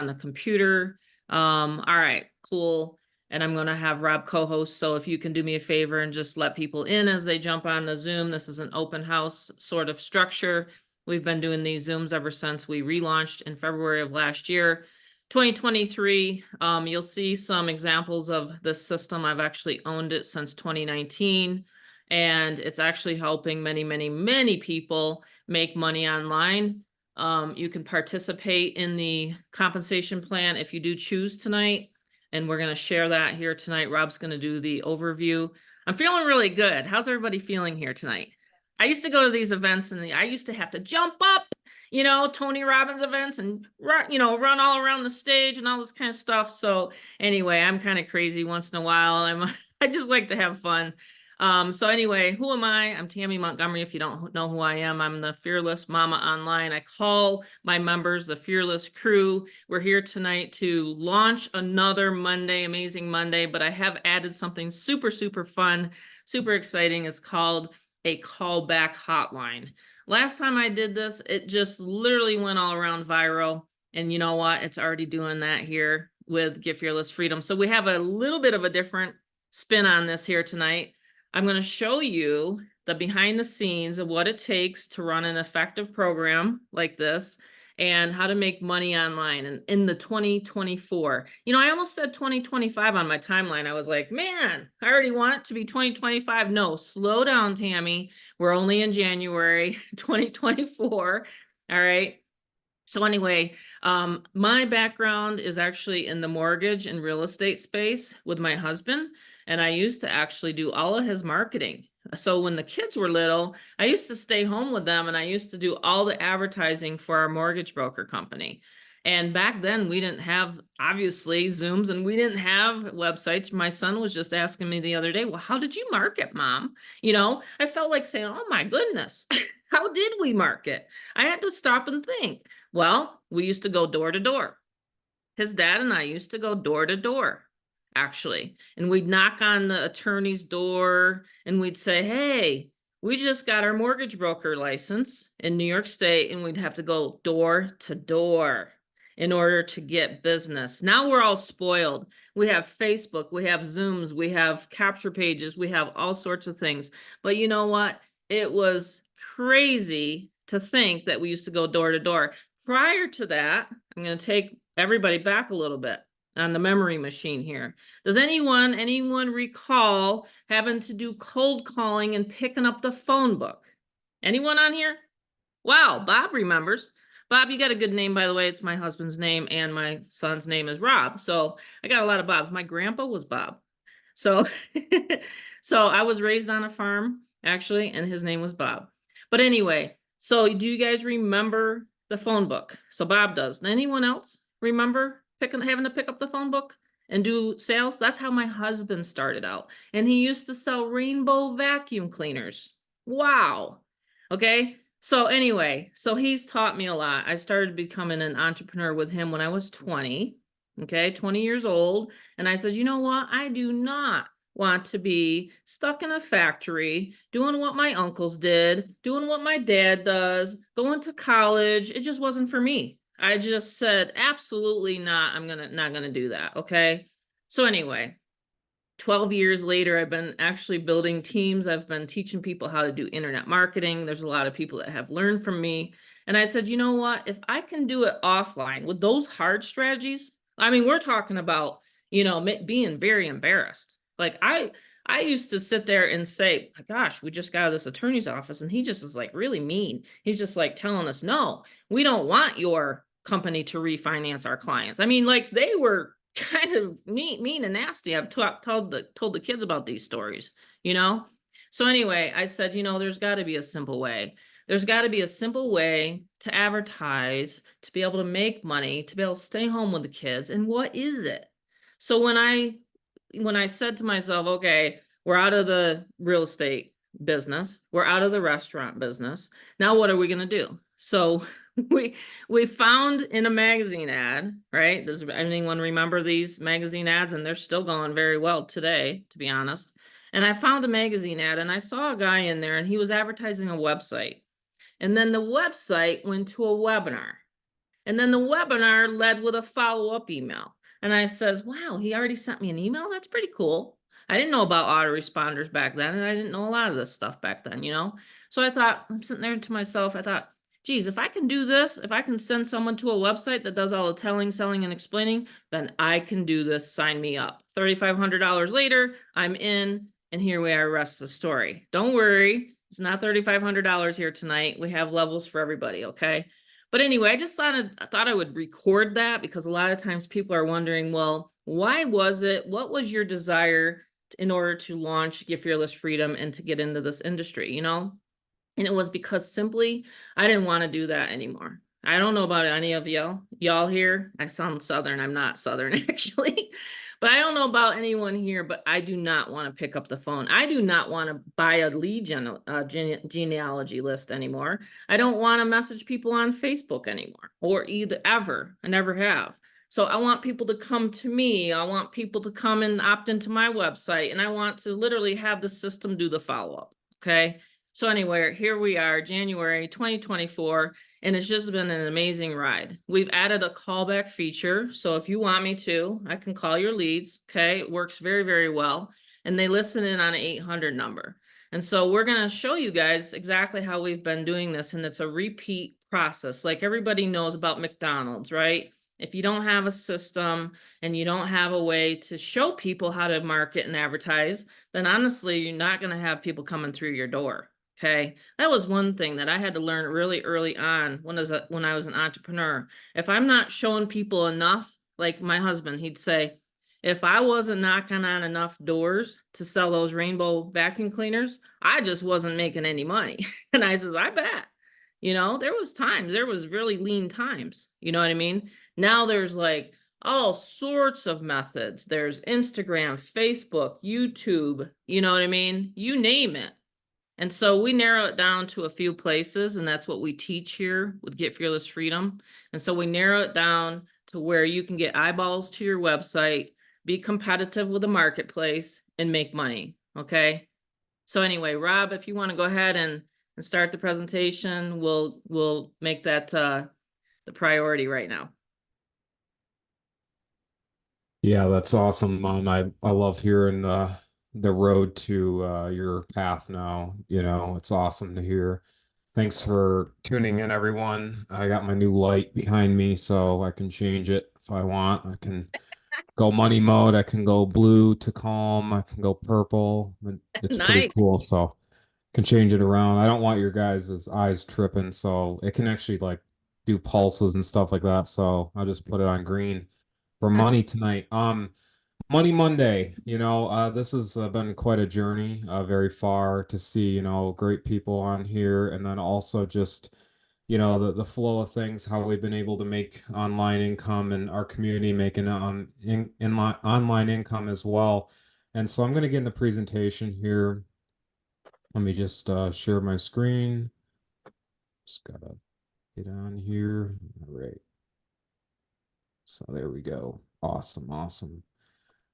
the computer. All right, cool. And I'm going to have Rob co-host. So if you can do me a favor and just let people in as they jump on the Zoom. This is an open house sort of structure. We've been doing these Zooms ever since we relaunched in February of last year. 2023, you'll see some examples of this system. I've actually owned it since 2019, and it's actually helping many, many, many people make money online. You can participate in the compensation plan if you do choose tonight, and we're going to share that here tonight. Rob's going to do the overview. I'm feeling really good. How's everybody feeling here tonight? I used to go to these events and I used to have to jump up, Tony Robbins events and run all around the stage and all this kind of stuff. So anyway, I'm kind of crazy once in a while. I just like to have fun. So anyway, who am I? I'm Tammy Montgomery. If you don't know who I am, I'm the Fearless Mama Online. I call my members the Fearless Crew. We're here tonight to launch another Monday, amazing Monday, but I have added something super, super fun, super exciting. It's called a callback hotline. Last time I did this, it just literally went all around viral. And you know what? It's already doing that here with Get Fearless Freedom. So we have a little bit of a different spin on this here tonight. I'm going to show you the behind the scenes of what it takes to run an effective program like this and how to make money online and in the 2024. I almost said 2025 on my timeline. I was like, man, I already want it to be 2025. No, slow down, Tammy. We're only in January 2024. All right. So anyway, my background is actually in the mortgage and real estate space with my husband, and I used to actually do all of his marketing. So when the kids were little, I used to stay home with them and I used to do all the advertising for our mortgage broker company. And back then we didn't have, obviously, Zooms and we didn't have websites. My son was just asking me the other day, well, how did you market, Mom? I felt like saying, oh my goodness, how did we market? I had to stop and think. Well, we used to go door to door. His dad and I used to go door to door, actually. And we'd knock on the attorney's door and we'd say, hey, we just got our mortgage broker license in New York State, and we'd have to go door to door in order to get business. Now we're all spoiled. We have Facebook, we have Zooms, we have capture pages, we have all sorts of things. But you know what? It was crazy to think that we used to go door to door. Prior to that, I'm going to take everybody back a little bit on the memory machine here. Does anyone recall having to do cold calling and picking up the phone book? Anyone on here? Wow, Bob remembers. Bob, you got a good name, by the way. It's my husband's name and my son's name is Rob. So I got a lot of Bobs. My grandpa was Bob. So, so I was raised on a farm, actually, and his name was Bob. But anyway, so do you guys remember the phone book? So Bob does. Anyone else remember having to pick up the phone book and do sales? That's how my husband started out. And he used to sell rainbow vacuum cleaners. Wow. Okay. So anyway, so he's taught me a lot. I started becoming an entrepreneur with him when I was 20. Okay, 20 years old. And I said, you know what? I do not want to be stuck in a factory doing what my uncles did, doing what my dad does, going to college. It just wasn't for me. I just said, absolutely not. I'm not gonna do that. Okay. So anyway, 12 years later, I've been actually building teams. I've been teaching people how to do internet marketing. There's a lot of people that have learned from me. And I said, you know what? If I can do it offline with those hard strategies, I mean, we're talking about, being very embarrassed. Like I used to sit there and say, gosh, we just got out of this attorney's office and he just is like really mean. He's just like telling us, no, we don't want your company to refinance our clients. I mean, like they were kind of mean and nasty. I've told the kids about these stories, So anyway, I said, there's got to be a simple way. There's got to be a simple way to advertise, to be able to make money, to be able to stay home with the kids. And what is it? So when I said to myself, okay, we're out of the real estate business, we're out of the restaurant business. Now what are we going to do? So we found in a magazine ad, right? Does anyone remember these magazine ads? And they're still going very well today, to be honest. And I found a magazine ad and I saw a guy in there and he was advertising a website. And then the website went to a webinar. And then the webinar led with a follow-up email. And I says, wow, he already sent me an email? That's pretty cool. I didn't know about autoresponders back then, and I didn't know a lot of this stuff back then, you know? So I thought, I'm sitting there to myself, I thought, geez, if I can do this, if I can send someone to a website that does all the telling, selling, and explaining, then I can do this. Sign me up. $3,500 later, I'm in, and here we are, rest of the story. Don't worry, it's not $3,500 here tonight. We have levels for everybody, okay? But anyway, I thought I would record that because a lot of times people are wondering, well, why was it? What was your desire in order to launch Get Fearless Freedom and to get into this industry, you know? And it was because simply I didn't want to do that anymore. I don't know about any of y'all here. I sound Southern. I'm not Southern actually. But I don't know about anyone here, but I do not want to pick up the phone. I do not want to buy a lead genealogy list anymore. I don't want to message people on Facebook anymore, or either ever. I never have. So I want people to come to me. I want people to come and opt into my website, and I want to literally have the system do the follow-up. Okay. So anyway, here we are, January 2024, and it's just been an amazing ride. We've added a callback feature. So if you want me to, I can call your leads. Okay. It works very, very well. And they listen in on an 800 number. And so we're going to show you guys exactly how we've been doing this. And it's a repeat process. Like everybody knows about McDonald's, right? If you don't have a system and you don't have a way to show people how to market and advertise, then honestly, you're not going to have people coming through your door. Okay. That was one thing that I had to learn really early on when I was an entrepreneur. If I'm not showing people enough, like my husband, he'd say, if I wasn't knocking on enough doors to sell those rainbow vacuum cleaners, I just wasn't making any money. And I says, I bet. You know, there was really lean times. You know what I mean? Now there's like all sorts of methods. There's Instagram, Facebook, YouTube, you know what I mean? You name it. And so we narrow it down to a few places, and that's what we teach here with Get Fearless Freedom. And so we narrow it down to where you can get eyeballs to your website, be competitive with the marketplace, and make money. Okay. So anyway, Rob, if you want to go ahead and start the presentation, we'll make that the priority right now. Yeah, that's awesome, Mom. I love hearing the road to your path now. You know, it's awesome to hear. Thanks for tuning in, everyone. I got my new light behind me, so I can change it if I want. I can go money mode. I can go blue to calm. I can go purple. It's pretty Nice. cool. So can change it around. I don't want your guys' eyes tripping, so it can actually like do pulses and stuff like that. So I'll just put it on green for money tonight. Money Monday, this has been quite a journey, very far to see, great people on here, and then also just, the flow of things, how we've been able to make online income and our community making online income as well. And so I'm going to get in the presentation here. Let me just share my screen. Just gotta get on here. All right. So there we go. Awesome, awesome.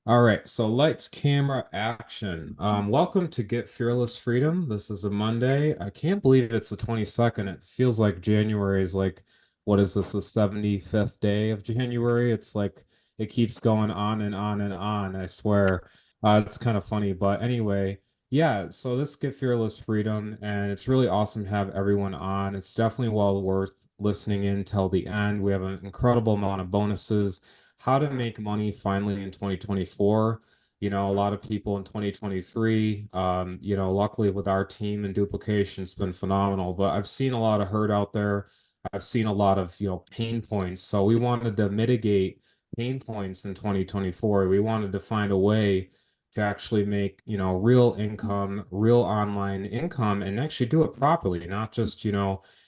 All right, so lights, camera, action. Welcome to Get Fearless Freedom. This is a Monday. I can't believe it's the 22nd. It feels like January is like, what is this, the 75th day of January? It's like it keeps going on and on and on, I swear. It's kind of funny, but anyway, yeah, so this Get Fearless Freedom, and it's really awesome to have everyone on. It's definitely well worth listening in till the end. We have an incredible amount of bonuses, how to make money finally in 2024. A lot of people in 2023, luckily with our team and duplication, it's been phenomenal. But I've seen a lot of hurt out there. I've seen a lot of, pain points. So we wanted to mitigate pain points in 2024. We wanted to find a way to actually make, real income, real online income, and actually do it properly, not just,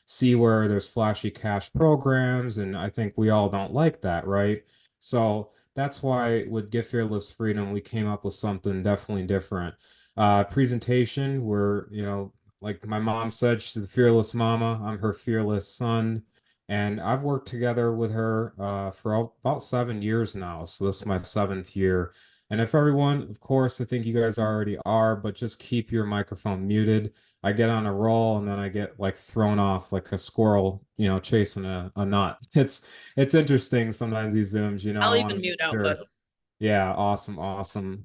see where there's flashy cash programs. And I think we all don't like that, right? So that's why with Get Fearless Freedom, we came up with something definitely different. Presentation where, like my mom said, she's the fearless mama. I'm her fearless son. And I've worked together with her for about 7 years now. So this is my seventh year. And if everyone, of course, I think you guys already are, but just keep your microphone muted. I get on a roll and then I get like thrown off like a squirrel, chasing a nut. It's interesting sometimes these Zooms, I'll I want even to make mute out, but sure. Yeah, awesome, awesome.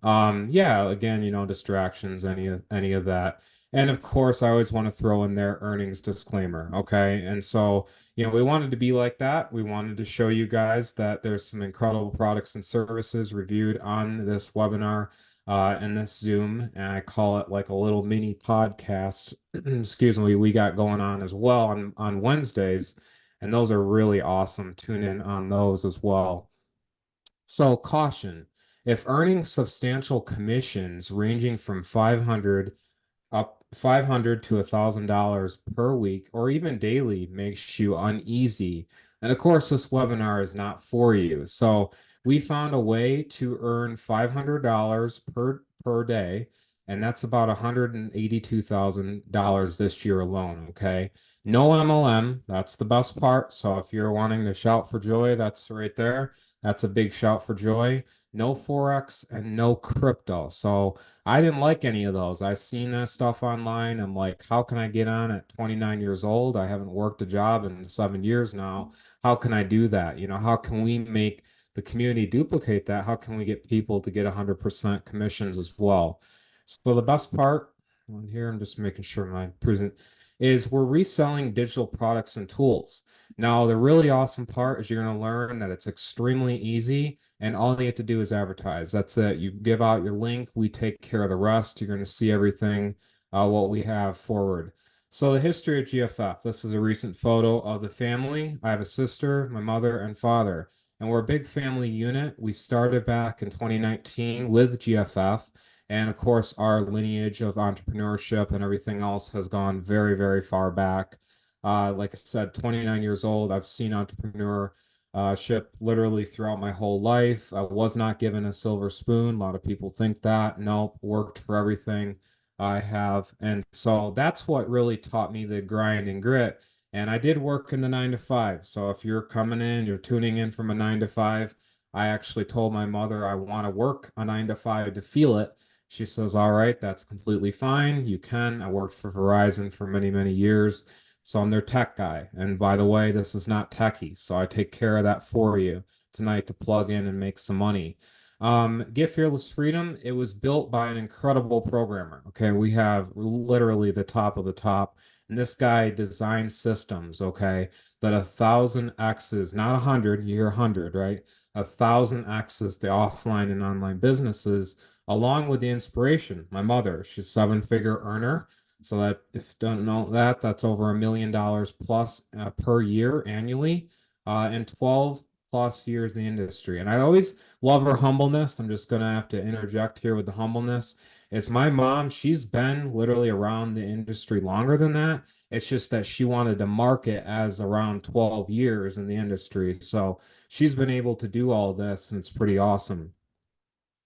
Yeah, again, distractions, any of that. And of course, I always want to throw in their earnings disclaimer, okay? And so, we wanted to be like that. We wanted to show you guys that there's some incredible products and services reviewed on this webinar and this Zoom, and I call it like a little mini podcast, excuse me, we got going on as well on Wednesdays, and those are really awesome. Tune in on those as well. So, caution, if earning substantial commissions ranging from 500 to $1,000 per week or even daily makes you uneasy, and of course, this webinar is not for you. So, we found a way to earn $500 per day, and that's about $182,000 this year alone. Okay. No MLM, that's the best part. So if you're wanting to shout for joy, that's right there. That's a big shout for joy. No Forex and no crypto. So I didn't like any of those. I've seen that stuff online. I'm like, how can I get on at 29 years old? I haven't worked a job in 7 years now. How can I do that? How can we make the community duplicate that? How can we get people to get 100% commissions as well? So the best part on here, I'm just making sure my present is we're reselling digital products and tools. Now, the really awesome part is you're going to learn that it's extremely easy and all you have to do is advertise. That's it. You give out your link, we take care of the rest. You're going to see everything what we have forward. So the history of GFF. This is a recent photo of the family. I have a sister, my mother, and father, and we're a big family unit. We started back in 2019 with GFF. And of course, our lineage of entrepreneurship and everything else has gone very, very far back. Like I said, 29 years old. I've seen entrepreneurship literally throughout my whole life. I was not given a silver spoon. A lot of people think that. Nope, worked for everything I have. And so that's what really taught me the grind and grit. And I did work in the 9 to 5. So if you're coming in, you're tuning in from a 9 to 5, I actually told my mother I want to work a 9 to 5 to feel it. She says, all right, that's completely fine. You can. I worked for Verizon for many, many years. So I'm their tech guy. And by the way, this is not techie. So I take care of that for you tonight to plug in and make some money. Get Fearless Freedom. It was built by an incredible programmer. Okay. We have literally the top of the top. And this guy designs systems, okay, that 1,000 X's, not 100, you hear 100, right? 1,000 X's the offline and online businesses, along with the inspiration. My mother, she's 7-figure earner. So that if you don't know that, that's over $1 million plus per year annually, and 12 plus years in the industry. And I always love her humbleness. I'm just gonna have to interject here with the humbleness. It's my mom. She's been literally around the industry longer than that. It's just that she wanted to market as around 12 years in the industry. So she's been able to do all this, and it's pretty awesome.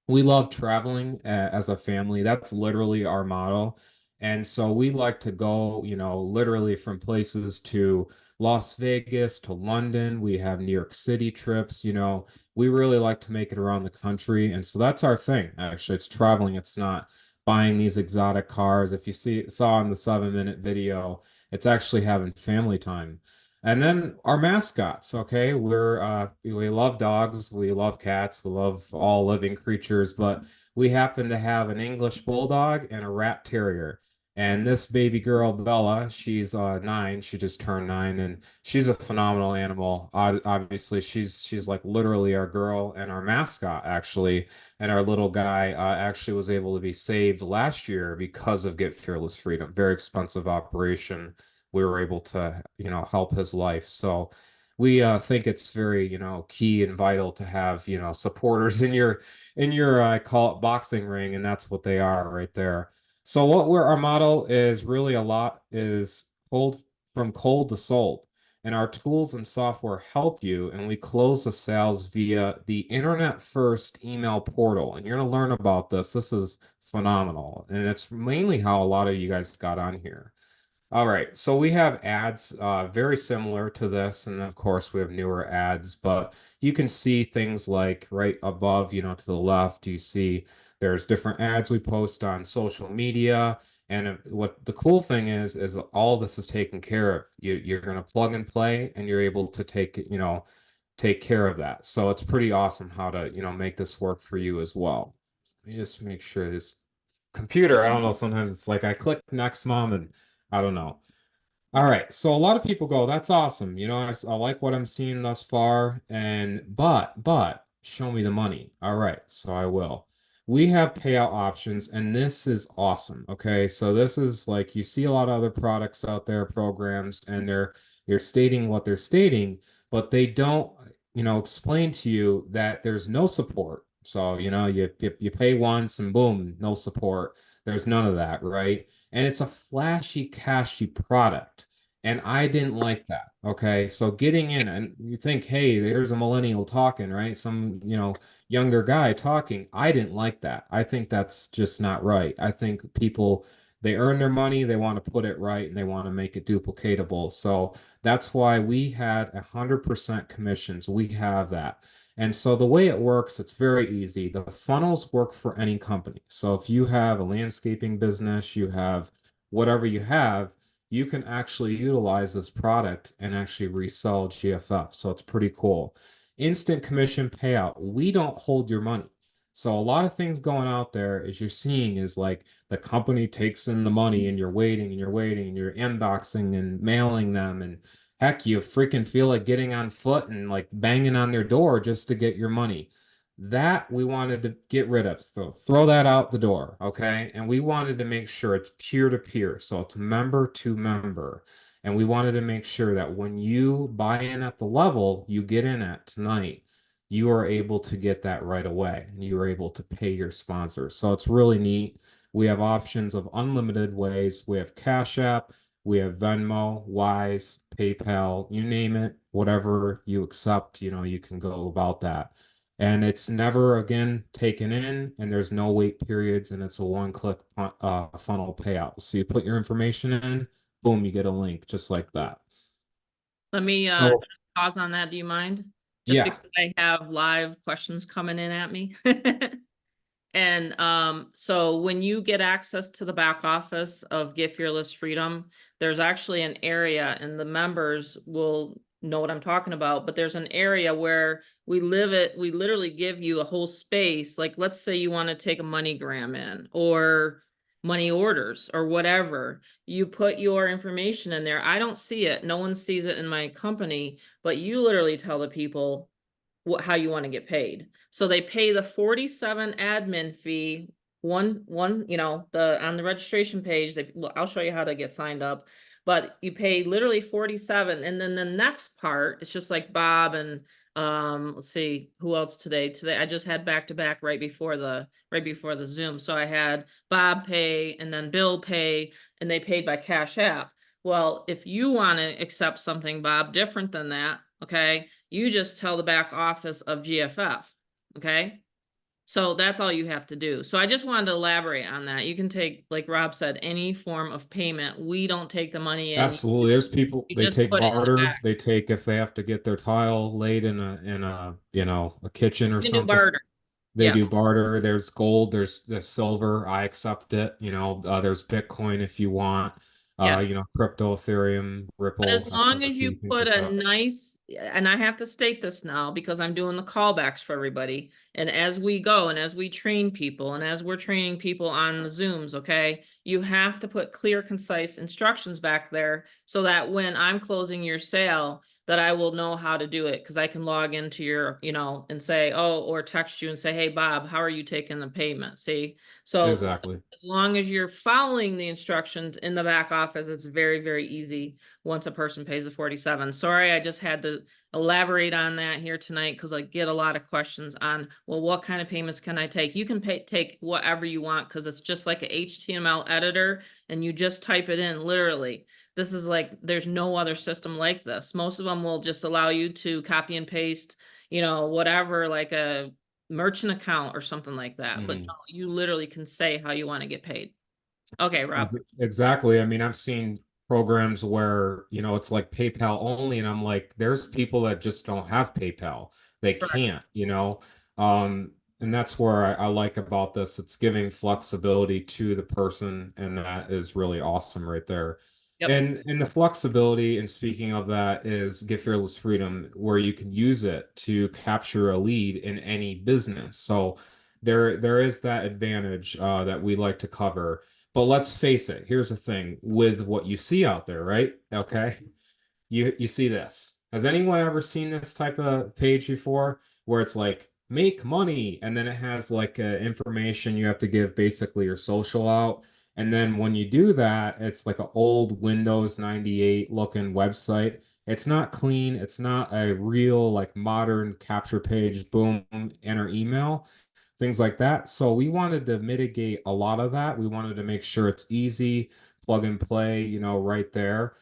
We love traveling as a family. That's literally our motto. And so we like to go, literally from places to Las Vegas to London. We have New York City trips, we really like to make it around the country. And so that's our thing, actually. It's traveling. It's not buying these exotic cars. If you saw in the 7-minute video, it's actually having family time. And then our mascots, okay? We love dogs, we love cats, we love all living creatures, but we happen to have an English bulldog and a rat terrier. And this baby girl, Bella, she's 9. She just turned 9, and she's a phenomenal animal. Obviously, she's like literally our girl and our mascot, actually. And our little guy actually was able to be saved last year because of Get Fearless Freedom. Very expensive operation, we were able to, help his life. So we think it's very, key and vital to have, supporters in your I call it boxing ring, and that's what they are right there. So our motto is really a lot is cold to sold. And our tools and software help you, and we close the sales via the internet first email portal. And you're going to learn about this. This is phenomenal. And it's mainly how a lot of you guys got on here. All right, so we have ads very similar to this, and of course we have newer ads, but you can see things like right above, to the left, you see there's different ads we post on social media. And what the cool thing is all this is taken care of. You're going to plug and play, and you're able to take care of that. So it's pretty awesome how to, make this work for you as well. So let me just make sure this computer, I don't know, sometimes it's like I click next mom and I don't know. All right. So a lot of people go, that's awesome. I like what I'm seeing thus far. But show me the money. All right. So I will. We have payout options, and this is awesome. Okay. So this is like you see a lot of other products out there, programs, and they're stating what they're stating, but they don't, explain to you that there's no support. So, you pay once and boom, no support. There's none of that, right? And it's a flashy, cashy product. And I didn't like that. Okay. So getting in and you think, hey, there's a millennial talking, right? Some, younger guy talking. I didn't like that. I think that's just not right. I think people, they earn their money, they want to put it right, and they want to make it duplicatable. So that's why we had 100% commissions. We have that. And so the way it works, it's very easy. The funnels work for any company. So if you have a landscaping business, you have whatever you have, you can actually utilize this product and actually resell GFF. So it's pretty cool. Instant commission payout. We don't hold your money. So a lot of things going out there as you're seeing is like the company takes in the money and you're waiting and you're waiting and you're inboxing and mailing them, and heck, you freaking feel like getting on foot and like banging on their door just to get your money. That we wanted to get rid of. So throw that out the door, okay? And we wanted to make sure it's peer to peer. So it's member to member. And we wanted to make sure that when you buy in at the level you get in at tonight, you are able to get that right away and you are able to pay your sponsor. So it's really neat. We have options of unlimited ways. We have Cash App, we have Venmo, Wise, PayPal, you name it, whatever you accept, you can go about that. And it's never again taken in, and there's no wait periods, and it's a one-click funnel payout. So you put your information in, boom, you get a link just like that. Let me So pause on that. Do you mind? Just yeah, because I have live questions coming in at me. And so when you get access to the back office of Get Fearless Freedom, there's actually an area, and the members will know what I'm talking about, but there's an area where we literally give you a whole space. Like, let's say you want to take a MoneyGram in or money orders or whatever. You put your information in there. I don't see it. No one sees it in my company, but you literally tell the people how you want to get paid. So they pay the 47 admin fee, one, the on the registration page, I'll show you how to get signed up, but you pay literally 47. And then the next part, it's just like Bob and let's see who else today. Today I just had back to back right before the Zoom. So I had Bob pay and then Bill pay, and they paid by Cash App. Well, if you want to accept something, Bob, different than that, okay, you just tell the back office of GFF, okay? So that's all you have to do. So I just wanted to elaborate on that. You can take, like Rob said, any form of payment. We don't take the money in. absolutely. There's people You they just take put it in the barter. back. They take if they have to get their tile laid in a a kitchen or You can do something. barter. They Yeah, do barter. There's gold. There's silver. I accept it. There's Bitcoin if you want. yeah. Crypto, Ethereum, But as Ripple, long as you XRP, things put like a that. nice, and I have to state this now because I'm doing the callbacks for everybody. And as we go and as we train people and as we're training people on the Zooms, okay, you have to put clear, concise instructions back there so that when I'm closing your sale, that I will know how to do it because I can log into your, and say, oh, or text you and say, hey, Bob, how are you taking the payment? See, so Exactly. as long as you're following the instructions in the back office, it's very, very easy once a person pays the 47. Sorry, I just had to elaborate on that here tonight because I get a lot of questions on, well, what kind of payments can I take? You can take whatever you want because it's just like a HTML editor and you just type it in literally. This is like, there's no other system like this. Most of them will just allow you to copy and paste, whatever, like a merchant account or something like that. But Mhm. no, you literally can say how you want to get paid. Okay, Rob. Exactly. I mean, I've seen programs where, it's like PayPal only. And I'm like, there's people that just don't have PayPal. They Correct. can't, you know? Um, and that's where I like about this. It's giving flexibility to the person, and that is really awesome right there. Yep. And the flexibility, and speaking of that, is Get Fearless Freedom, where you can use it to capture a lead in any business. So there is that advantage that we like to cover. But let's face it, here's the thing with what you see out there, right? Okay. You see this. Has anyone ever seen this type of page before where it's like make money and then it has like information you have to give basically your social out. And then when you do that, it's like an old Windows 98 looking website. It's not clean. It's not a real like modern capture page, boom, enter email, things like that. So we wanted to mitigate a lot of that. We wanted to make sure it's easy, plug and play, right there.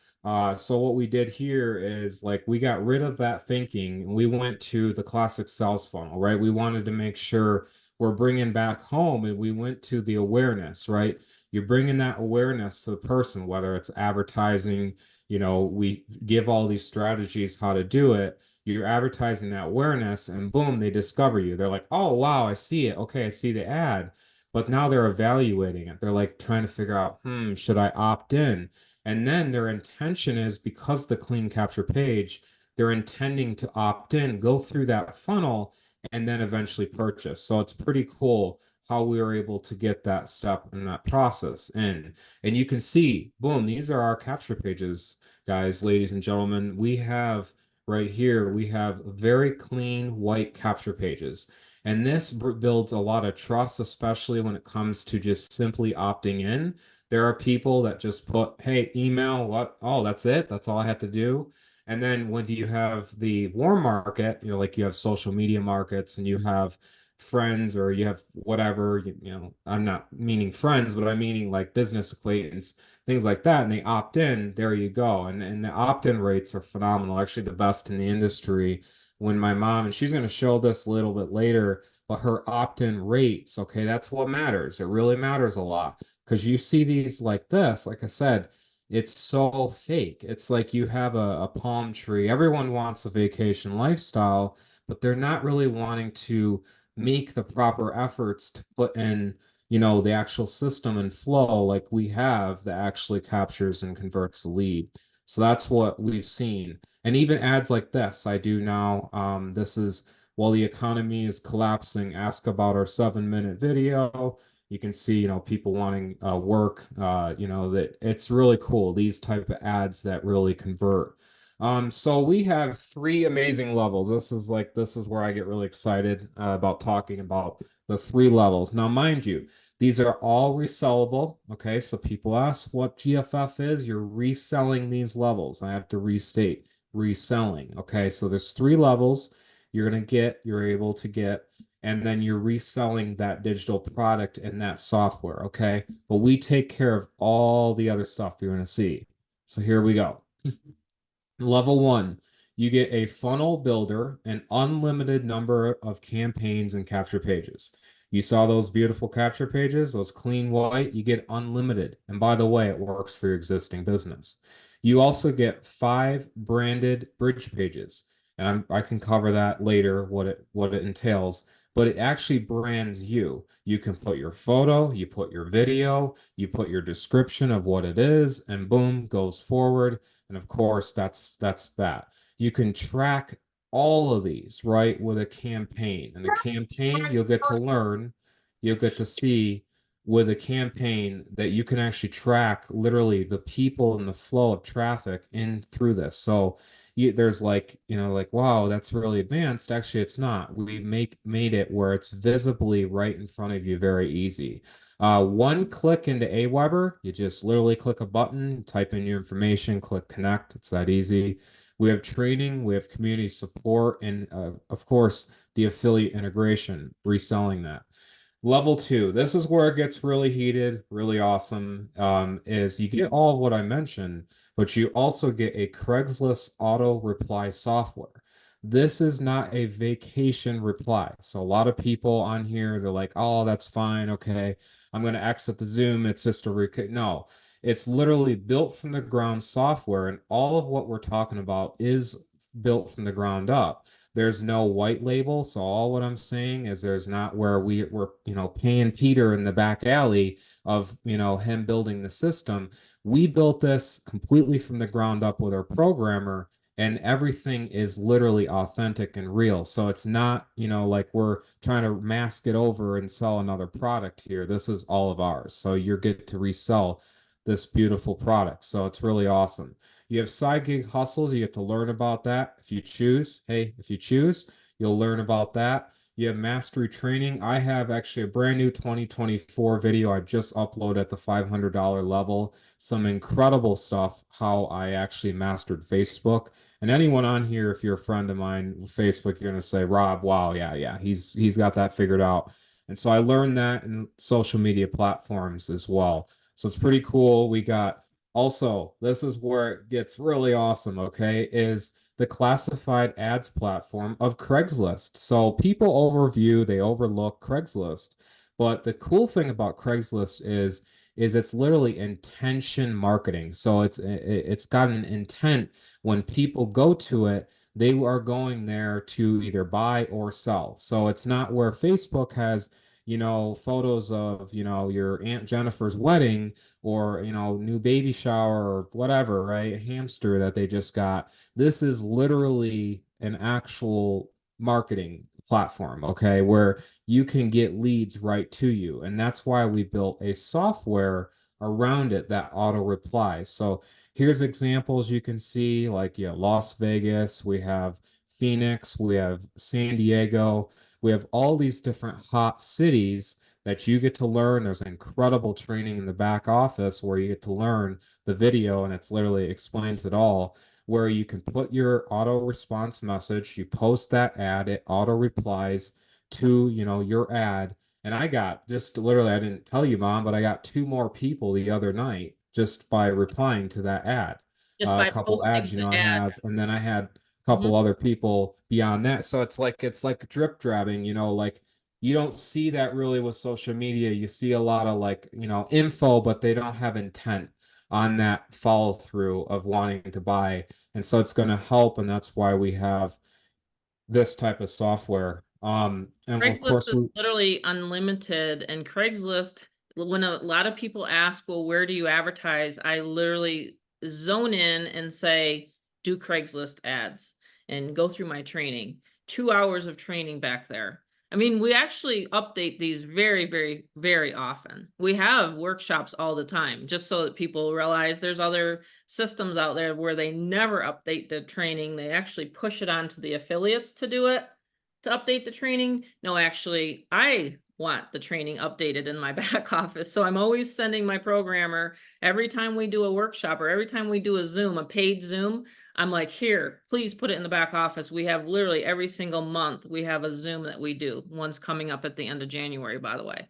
So what we did here is like we got rid of that thinking and we went to the classic sales funnel, right? We wanted to make sure we're bringing back home, and we went to the awareness, right? You're bringing that awareness to the person, whether it's advertising, we give all these strategies how to do it. You're advertising that awareness, and boom, they discover you. They're like, oh, wow, I see it. Okay, I see the ad. But now they're evaluating it. They're like trying to figure out, should I opt in? And then their intention is, because the clean capture page, they're intending to opt in, go through that funnel, and then eventually purchase. So it's pretty cool how we were able to get that step in that process in. And you can see, boom, these are our capture pages, guys, ladies and gentlemen. We have right here, we have very clean white capture pages. And this builds a lot of trust, especially when it comes to just simply opting in. There are people that just put, hey, email, what? Oh, that's it. That's all I have to do. And then when do you have the warm market, like you have social media markets and you have friends, or you have whatever, I'm not meaning friends, but I'm meaning like business acquaintance, things like that. And they opt in, there you go. And the opt-in rates are phenomenal, actually the best in the industry. When my mom, and she's going to show this a little bit later, but her opt-in rates, okay, that's what matters. It really matters a lot, because you see these like this, like I said, it's so fake. It's like you have a palm tree. Everyone wants a vacation lifestyle, but they're not really wanting to make the proper efforts to put in, the actual system and flow like we have that actually captures and converts the lead. So that's what we've seen. And even ads like this, I do now. This is, while the economy is collapsing, ask about our 7-minute video. You can see, people wanting work, that it's really cool. These type of ads that really convert. So we have three amazing levels. This is where I get really excited about talking about the three levels. Now, mind you, these are all resellable. Okay, so people ask what GFF is. You're reselling these levels. I have to restate reselling. Okay, so there's three levels you're able to get, and then you're reselling that digital product and that software. Okay, but we take care of all the other stuff you're going to see. So here we go. Level one, you get a funnel builder, an unlimited number of campaigns and capture pages. You saw those beautiful capture pages, those clean white, you get unlimited. And by the way, it works for your existing business. You also get 5 branded bridge pages. And I can cover that later, what it entails, but it actually brands you. You can put your photo, you put your video, you put your description of what it is, and boom, goes forward. And of course, that's that. You can track all of these, right, with a campaign. And the campaign, you'll get to see with a campaign that you can actually track literally the people and the flow of traffic in through this. So there's like, like, wow, that's really advanced. Actually, it's not. We made it where it's visibly right in front of you, very easy. One click into Aweber, you just literally click a button, type in your information, click connect. It's that easy. We have training, we have community support, and of course, the affiliate integration, reselling that. Level two, this is where it gets really heated, really awesome. Is you get all of what I mentioned, but you also get a Craigslist auto reply software. This is not a vacation reply. So a lot of people on here, they're like, oh, that's fine. Okay. I'm going to exit the Zoom. It's just a no. It's literally built from the ground software, and all of what we're talking about is built from the ground up. There's no white label, so all what I'm saying is there's not where we're paying Peter in the back alley of him building the system. We built this completely from the ground up with our programmer, and everything is literally authentic and real. So it's not, like we're trying to mask it over and sell another product here. This is all of ours. So you get to resell this beautiful product. So it's really awesome. You have side gig hustles. You get to learn about that if you choose. Hey, if you choose, you'll learn about that. You have mastery training. I have actually a brand new 2024 video I just uploaded at the $500 level. Some incredible stuff, how I actually mastered Facebook. And anyone on here, if you're a friend of mine, Facebook, you're gonna say, Rob, wow, yeah, he's got that figured out. And so I learned that in social media platforms as well. So it's pretty cool. We got also, this is where it gets really awesome, okay, is the classified ads platform of Craigslist. So people overview, they overlook Craigslist. But the cool thing about Craigslist is it's literally intention marketing. So it's got an intent. When people go to it, they are going there to either buy or sell. So it's not where Facebook has photos of, your Aunt Jennifer's wedding or, new baby shower or whatever, right? A hamster that they just got. This is literally an actual marketing platform, okay, where you can get leads right to you. And that's why we built a software around it that auto replies. So here's examples you can see, like, Las Vegas, we have Phoenix, we have San Diego, we have all these different hot cities that you get to learn. There's incredible training in the back office where you get to learn the video, and it's literally explains it all, where you can put your auto response message, you post that ad, it auto replies to, your ad. And I got just literally, I didn't tell you, Mom, but I got two more people the other night just by replying to that ad. Just A by couple ads, posting the I ad. have, and then I had a Mhm. couple other people beyond that. So it's like drip drabbing, like you don't see that really with social media. You see a lot of like, info, but they don't have intent on that follow through of wanting to buy. And so it's going to help. And that's why we have this type of software. And of Craigslist course, is we, literally unlimited, and Craigslist, when a lot of people ask, well, where do you advertise? I literally zone in and say, do Craigslist ads and go through my training. 2 hours of training back there. I mean, we actually update these very, very, very often. We have workshops all the time, just so that people realize there's other systems out there where they never update the training. They actually push it on to the affiliates to do it, to update the training. No, actually, I want the training updated in my back office. So I'm always sending my programmer every time we do a workshop or every time we do a Zoom, a paid Zoom. I'm like, here, please put it in the back office. We have literally every single month, we have a Zoom that we do. One's coming up at the end of January, by the way.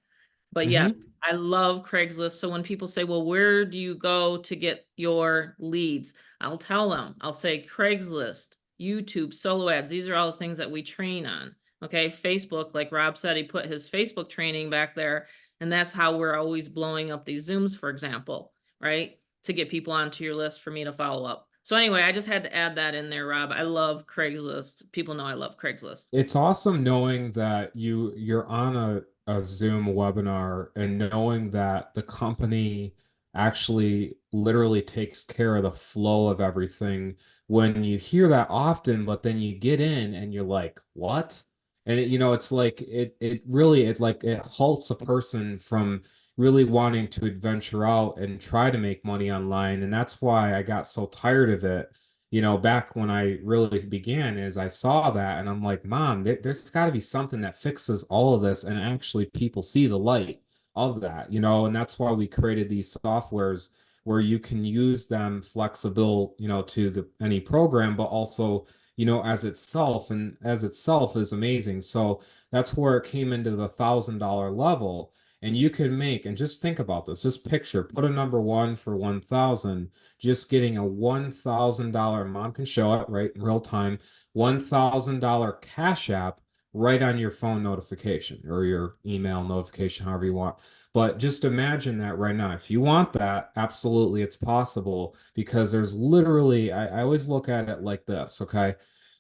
But yes, Mhm. I love Craigslist. So when people say, well, where do you go to get your leads? I'll tell them, I'll say Craigslist, YouTube, solo ads. These are all the things that we train on. Okay. Facebook, like Rob said, he put his Facebook training back there. And that's how we're always blowing up these Zooms, for example, right? To get people onto your list for me to follow up. So anyway, I just had to add that in there, Rob. I love Craigslist. People know I love Craigslist. It's awesome knowing that you're on a Zoom webinar and knowing that the company actually literally takes care of the flow of everything. When you hear that often, but then you get in and you're like, what? And it's like it really it halts a person from really wanting to adventure out and try to make money online. And that's why I got so tired of it, back when I really began, is I saw that and I'm like, Mom, there's got to be something that fixes all of this and actually people see the light of that, and that's why we created these softwares where you can use them flexible, to any program, but also, as itself is amazing. So that's where it came into the $1,000 level. And you can make, and just think about this, just picture, put a number one for 1,000, just getting a $1,000, mom can show it right in real time, $1,000 cash app right on your phone notification or your email notification, however you want. But just imagine that right now. If you want that, absolutely it's possible because there's literally, I always look at it like this, okay?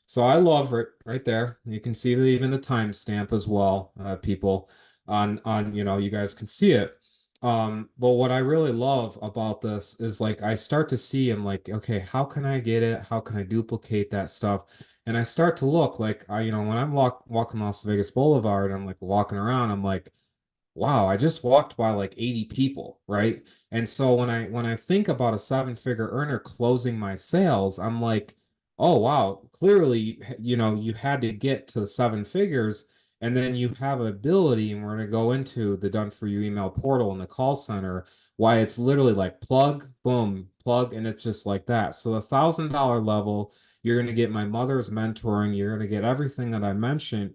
So I love it right there. You can see even the timestamp as well, people on you guys can see it. But what I really love about this is like I start to see and like, okay, how can I get it? How can I duplicate that stuff? And I start to look like when I'm walking Las Vegas Boulevard, I'm like walking around, I'm like, wow, I just walked by like 80 people, right? And so when I think about a seven-figure earner closing my sales, I'm like, oh wow, clearly, you had to get to the seven figures, and then you have ability, and we're going to go into the done for you email portal and the call center, why it's literally like plug, boom, plug, and it's just like that. So the $1,000 level, you're going to get my mother's mentoring, you're going to get everything that I mentioned,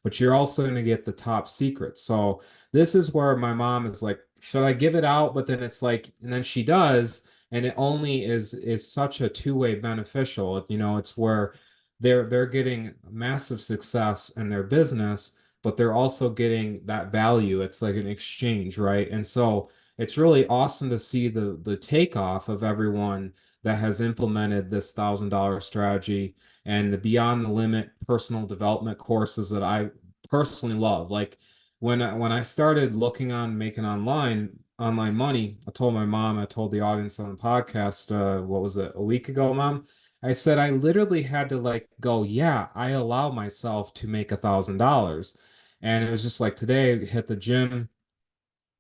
but you're also going to get the top secret. So this is where my mom is like, should I give it out? But then it's like, and then she does, and it only is such a two-way beneficial. It's where they're getting massive success in their business, but they're also getting that value. It's like an exchange, right? And so it's really awesome to see the takeoff of everyone that has implemented this $1,000 strategy and the beyond the limit personal development courses that I personally love. Like when I started looking on making online money, I told my mom, I told the audience on the podcast, what was it, a week ago, Mom? I said I literally had to like go, yeah, I allow myself to make $1,000. And it was just like today, hit the gym,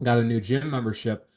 got a new gym membership,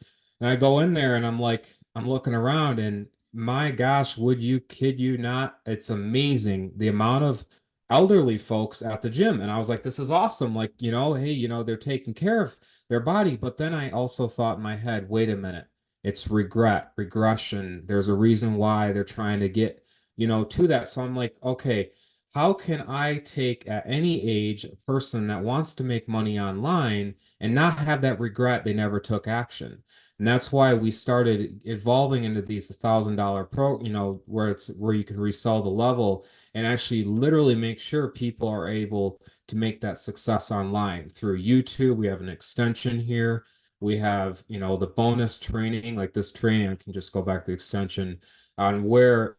and I go in there and I'm like, I'm looking around and my gosh, would you kid you not? It's amazing the amount of elderly folks at the gym. And I was like, this is awesome. Like, hey, they're taking care of their body. But then I also thought in my head, wait a minute, it's regression. There's a reason why they're trying to get, to that. So I'm like, okay, how can I take at any age a person that wants to make money online and not have that regret they never took action? And that's why we started evolving into these $1,000 where you can resell the level and actually literally make sure people are able to make that success online through YouTube. We have an extension here. We have, the bonus training, like this training. I can just go back to the extension on where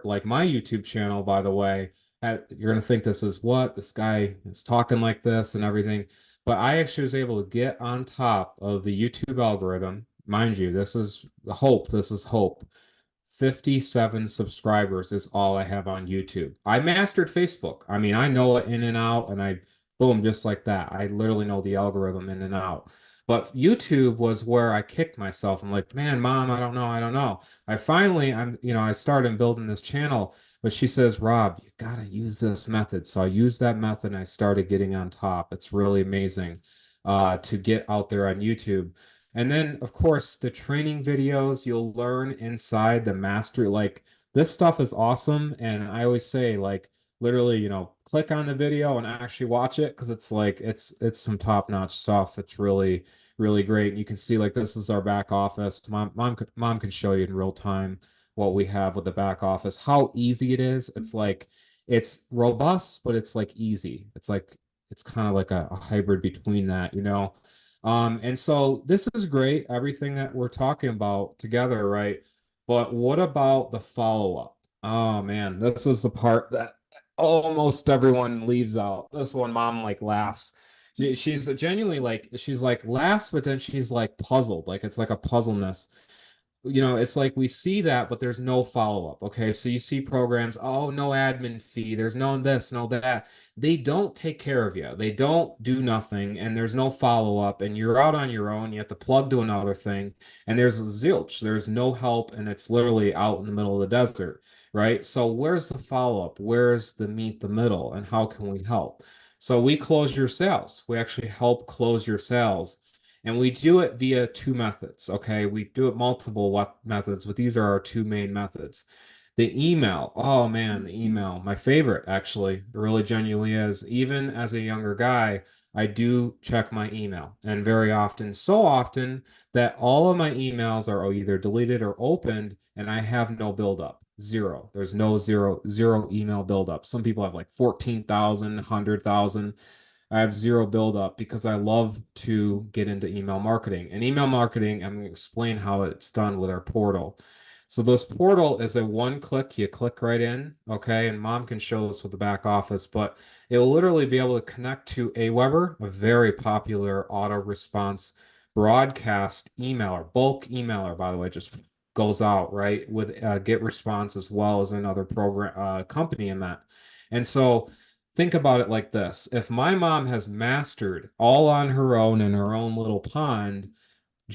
like my YouTube channel, by the way, you're going to think this is what this guy is talking like this and everything. But I actually was able to get on top of the YouTube algorithm. Mind you, this is hope. This is hope. 57 subscribers is all I have on YouTube. I mastered Facebook. I mean, I know it in and out, and boom, just like that. I literally know the algorithm in and out. But YouTube was where I kicked myself. I'm like, man, Mom, I don't know. I don't know. I started building this channel, but she says, Rob, you got to use this method. So I used that method and I started getting on top. It's really amazing to get out there on YouTube. And then, of course, the training videos you'll learn inside the mastery. Like this stuff is awesome. And I always say, like, literally, click on the video and actually watch it because it's like it's some top-notch stuff. It's really, really great. And you can see like this is our back office. Mom can show you in real time what we have with the back office, how easy it is. It's like it's robust, but it's like easy. It's kind of like a hybrid between that. And so this is great, everything that we're talking about together, right? But what about the follow-up? Oh man, this is the part that almost everyone leaves out. This one, Mom like laughs. She's genuinely like, she's like laughs, but then she's like puzzled. Like it's like a puzzleness. It's like we see that, but there's no follow-up. Okay. So you see programs, oh, no admin fee, there's no this, no that. They don't take care of you. They don't do nothing, and there's no follow-up, and you're out on your own. You have to plug to another thing, and there's zilch. There's no help, and it's literally out in the middle of the desert, right? So where's the follow-up? Where's the meet the middle, and how can we help? So we close your sales. We actually help close your sales. And we do it via two methods, okay? We do it multiple methods, but these are our two main methods. The email, oh man, the email, my favorite actually, it really genuinely is. Even as a younger guy, I do check my email, and very often, so often that all of my emails are either deleted or opened, and I have no buildup. zero. There's no zero email buildup. Some people have like 14,000, 100,000. I have zero buildup because I love to get into email marketing. And email marketing, I'm going to explain how it's done with our portal. So this portal is a one click, you click right in, okay? And mom can show this with the back office, but it'll literally be able to connect to Aweber, a very popular auto response broadcast emailer, bulk emailer, by the way, just goes out, right? With Get Response as well as another program company in that. And so think about it like this. If my mom has mastered all on her own in her own little pond,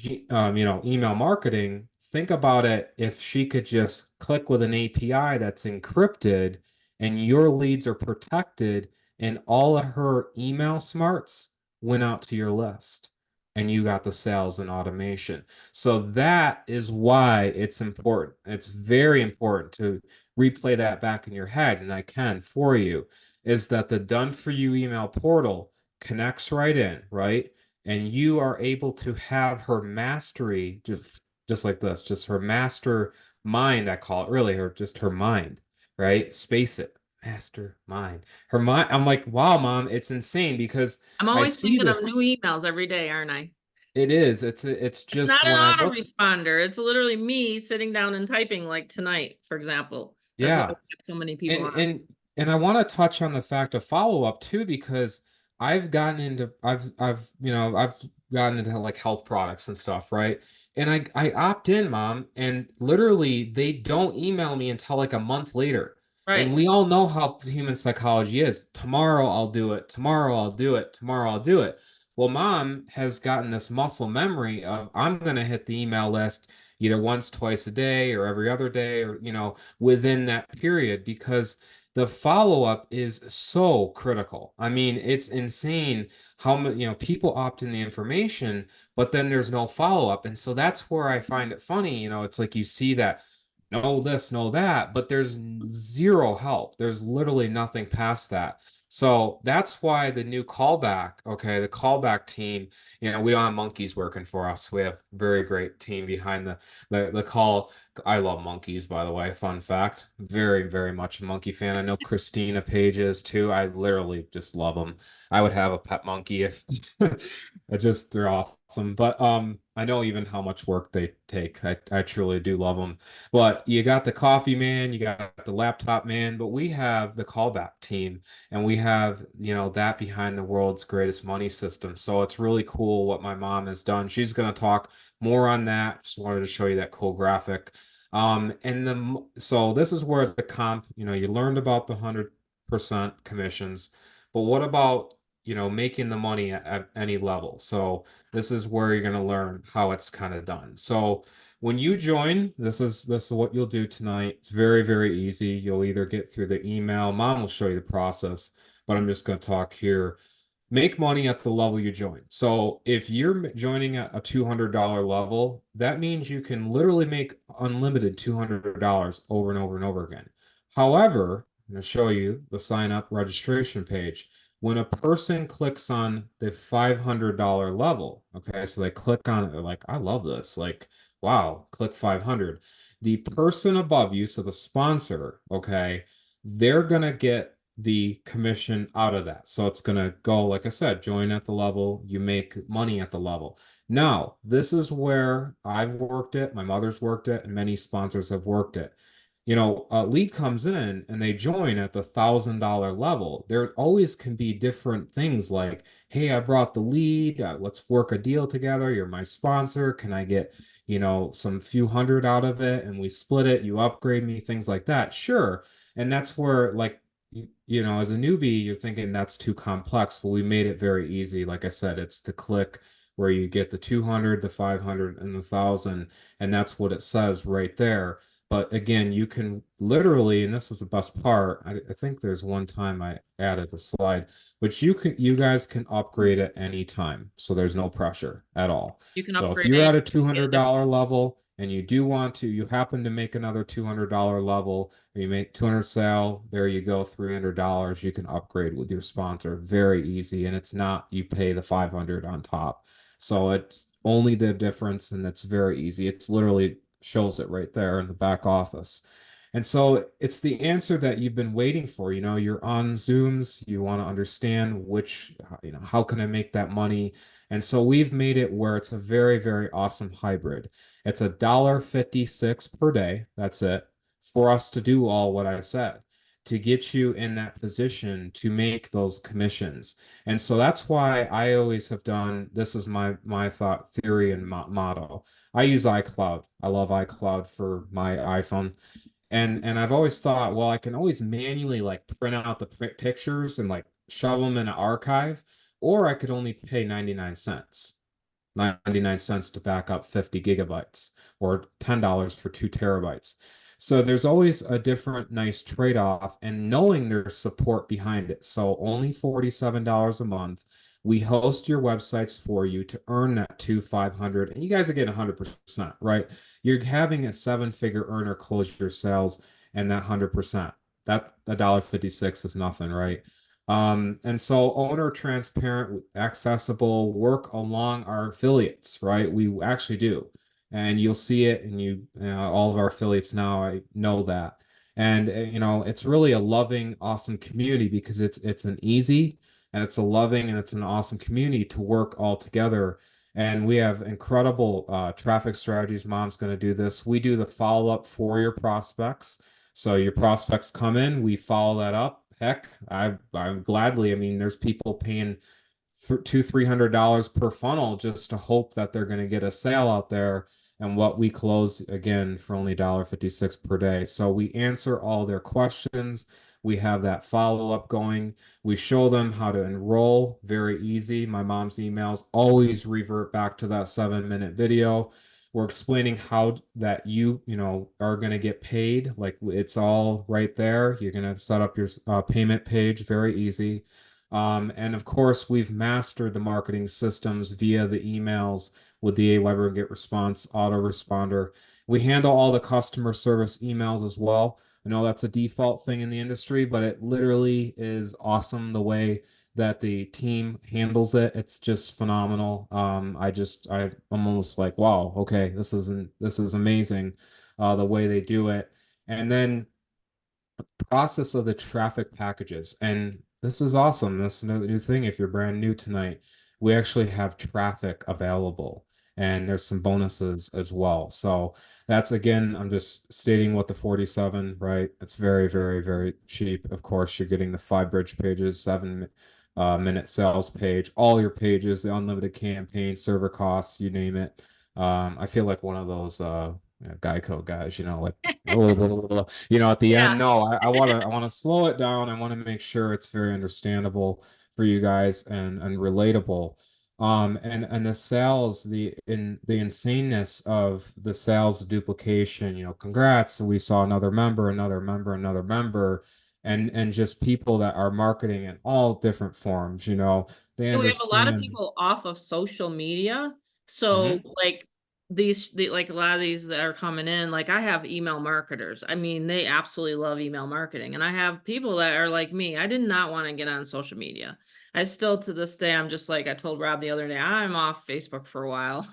email marketing, think about it if she could just click with an API that's encrypted and your leads are protected and all of her email smarts went out to your list and you got the sales and automation. So that is why it's important. It's very important to replay that back in your head, and I can for you, is that the done for you email portal connects right in, right? And you are able to have her mastery just like this, just her master mind, I call it, really, or just her mind, right? Space it, master mind, her mind. I'm like, wow, mom, it's insane because I'm I always see thinking of this. new emails every day, aren't I? It is. It's It's just not an when I look. autoresponder. It's literally me sitting down and typing like tonight, for example. That's why we Yeah. have so many people and on. and and I want to touch on the fact of follow up too, because I've gotten into like health products and stuff, right? And I opt in, mom, and literally they don't email me until like a month later. And Right. we all know how human psychology is. Tomorrow I'll do it. Tomorrow I'll do it. Tomorrow I'll do it. Well, mom has gotten this muscle memory of I'm gonna hit the email list either once, twice a day, or every other day, or within that period, because the follow up is so critical. I mean, it's insane how many, people opt in the information, but then there's no follow up. And so that's where I find it funny. It's like you see that, know this, know that, but there's zero help. There's literally nothing past that. So that's why the new callback, okay, the callback team, we don't have monkeys working for us. We have a very great team behind the call. I love monkeys, by the way. Fun fact. Very, very much a monkey fan. I know Christina Page is too. I literally just love them. I would have a pet monkey if they're awesome. But I know even how much work they take. I truly do love them. But you got the coffee man, you got the laptop man, but we have the callback team, and we have, that behind the world's greatest money system. So it's really cool what my mom has done. She's going to talk more on that. Just wanted to show you that cool graphic. So this is where the comp, you learned about the 100% commissions, but what about, making the money at any level? So this is where you're going to learn how it's kind of done. So when you join, this is what you'll do tonight. It's very, very easy. You'll either get through the email. Mom will show you the process, but I'm just going to talk here. Make money at the level you join. So if you're joining at a $200 level, that means you can literally make unlimited $200 over and over and over again. However, I'm going to show you the sign up registration page. When a person clicks on the $500 level, okay, so they click on it, they're like, I love this. Like, wow, click 500. The person above you, so the sponsor, okay, they're going to get the commission out of that. So it's going to go, like I said, join at the level, you make money at the level. Now, this is where I've worked it, my mother's worked it, and many sponsors have worked it. A lead comes in and they join at the $1,000 level. There always can be different things like, hey, I brought the lead. Let's work a deal together. You're my sponsor. Can I get, some few hundred out of it? And we split it. You upgrade me, things like that. Sure. And that's where, like, as a newbie, you're thinking that's too complex. But we made it very easy. Like I said, it's the click where you get the 200, the 500, and the 1,000. And that's what it says right there. But again, you can literally, and this is the best part. I think there's one time I added a slide, which you guys can upgrade at any time. So there's no pressure at all. You can So if upgrade you're it. at a Get a different. $200 level and you happen to make another $200 level, or you make 200 sale, there you go, $300. You can upgrade with your sponsor. Very easy. And it's not, you pay the 500 on top. So it's only the difference, and it's very easy. It's literally shows it right there in the back office. And so it's the answer that you've been waiting for. You're on Zooms, you want to understand which, how can I make that money? And so we've made it where it's a very, very awesome hybrid. It's $1.56 per day. That's it for us to do all what I said, to get you in that position to make those commissions. And so that's why I always have done, this is my thought theory and motto. I use iCloud. I love iCloud for my iPhone. And I've always thought, well, I can always manually like print out the pictures and like shove them in an archive, or I could only pay 99 cents. 99 cents to back up 50 gigabytes or $10 for 2 terabytes. So there's always a different nice trade-off and knowing there's support behind it. So only $47 a month. We host your websites for you to earn that 500 and you guys are getting 100%, right? You're having a seven-figure earner close your sales and that 100%. That $1.56 is nothing, right? And so owner transparent, accessible, work along our affiliates, right? We actually do. And you'll see it and all of our affiliates now, I know that. And it's really a loving, awesome community because it's an easy and it's a loving and it's an awesome community to work all together. And we have incredible traffic strategies. Mom's going to do this. We do the follow up for your prospects. So your prospects come in, we follow that up. Heck, I'm gladly. I mean, there's people paying $300 per funnel just to hope that they're going to get a sale out there. And what we close again for only $1.56 per day. So we answer all their questions. We have that follow up going. We show them how to enroll. Very easy. My mom's emails always revert back to that 7-minute video. We're explaining how that are going to get paid. Like it's all right there. You're going to set up your payment page. Very easy. And of course, we've mastered the marketing systems via the emails with the Aweber Get Response autoresponder. We handle all the customer service emails as well. I know that's a default thing in the industry, but it literally is awesome the way that the team handles it. It's just phenomenal. I'm almost like, wow, okay, this is amazing, the way they do it. And then process of the traffic packages. And this is awesome. This is a new thing. If you're brand new tonight, we actually have traffic available and there's some bonuses as well. So that's again, I'm just stating what the 47, right? It's very, very, very cheap. Of course, you're getting the 5 bridge pages, 7 minute sales page, all your pages, the unlimited campaign, server costs, you name it. I feel like one of those Geico guys, like at the Yeah. end. No, I want to slow it down. I want to make sure it's very understandable for you guys and relatable. And the sales, the insaneness of the sales duplication, congrats. We saw another member, another member, another member, and just people that are marketing in all different forms, they So we have a lot of understand. people off of social media. So Mhm. like like a lot of these that are coming in, like I have email marketers. I mean, they absolutely love email marketing. And I have people that are like me. I did not want to get on social media. I still to this day, I'm just like I told Rob the other day, I'm off Facebook for a while.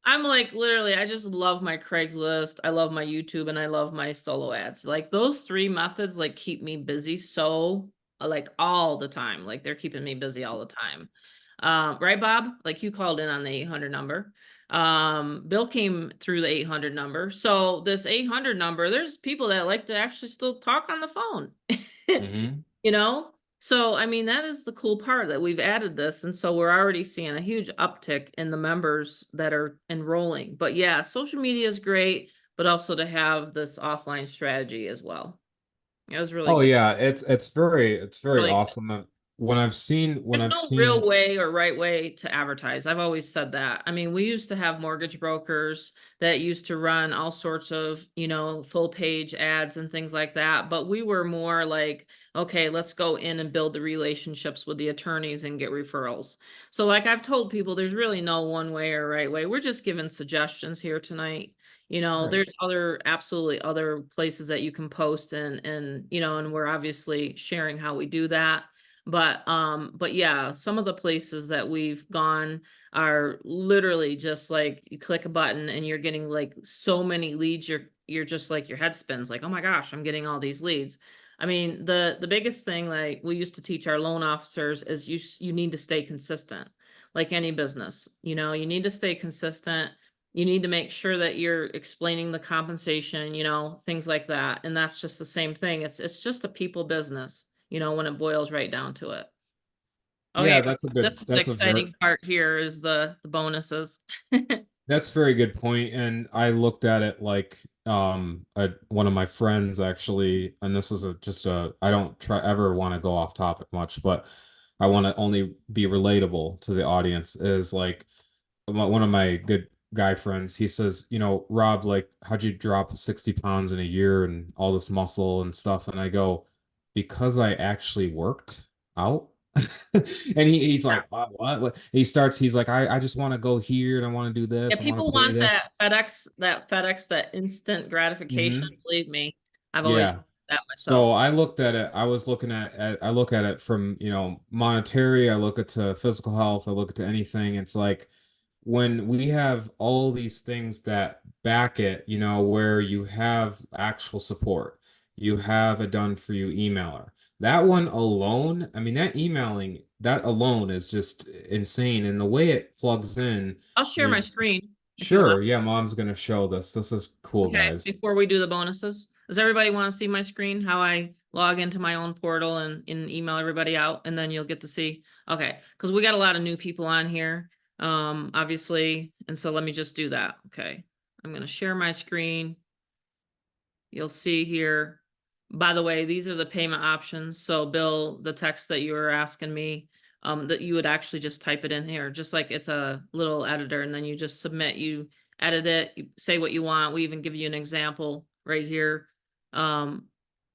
I'm like literally, I just love my Craigslist, I love my YouTube, and I love my solo ads. Like those three methods like keep me busy so like all the time. Like they're keeping me busy all the time. Right, Bob? Like you called in on the 800 number. Bill came through the 800 number. So this 800 number, there's people that like to actually still talk on the phone. Mhm. You know? So I mean that is the cool part that we've added this and so we're already seeing a huge uptick in the members that are enrolling. But yeah, social media is great, but also to have this offline strategy as well. It was really Oh good. yeah, it's very Really awesome. When There's I've no real seen. way or right way to advertise. I've always said that. I mean, we used to have mortgage brokers that used to run all sorts of, full page ads and things like that. But we were more like, okay, let's go in and build the relationships with the attorneys and get referrals. So, like I've told people, there's really no one way or right way. We're just giving suggestions here tonight. Right. There's absolutely other places that you can post and we're obviously sharing how we do that. But yeah, some of the places that we've gone are literally just like you click a button and you're getting like so many leads. you're just like, your head spins like, oh my gosh, I'm getting all these leads. I mean, the biggest thing like we used to teach our loan officers is you need to stay consistent. Like any business, you know, you need to stay consistent. You need to make sure that you're explaining the compensation, you know, things like that. And that's just the same thing. It's just a people business, you know, when it boils right down to it. Oh yeah, Yeah, this is the that's a very exciting part here is the bonuses. that's a very good point. And I looked at it like one of my friends actually, and this is just a I don't try ever want to go off topic much, but I want to only be relatable to the audience is like one of my good guy friends, he says, you know, Rob, like, how'd you drop 60 pounds in a year and all this muscle and stuff? And I go, because I actually worked out. And he's like, what? He's like, I just want to go here and I want to do Yeah, this. I want people to pay want this. that instant gratification. Hmm. Believe me, I've always Yeah. done that myself. So I looked at it, I was looking I look at it from, you know, monetary, I look at to physical health, I look at to anything. It's like when we have all these things that back it, you know, where you have actual support, you have a done for you emailer. That one alone, I mean, that emailing, that alone is just insane. And the way it plugs in I'll share my is screen if you want. sure, yeah, mom's gonna show this. This is cool, Okay, guys. before we do the bonuses, does everybody want to see my screen? How I log into my own portal and email everybody out, and then you'll get to see. Okay, because we got a lot of new people on here, obviously, and so let me just do that. Okay, I'm gonna share my screen. You'll see here. By the way, these are the payment options. So Bill, the text that you were asking me, that you would actually just type it in here, just like it's a little editor, and then you just submit, you edit it, you say what you want. We even give you an example right here. Um,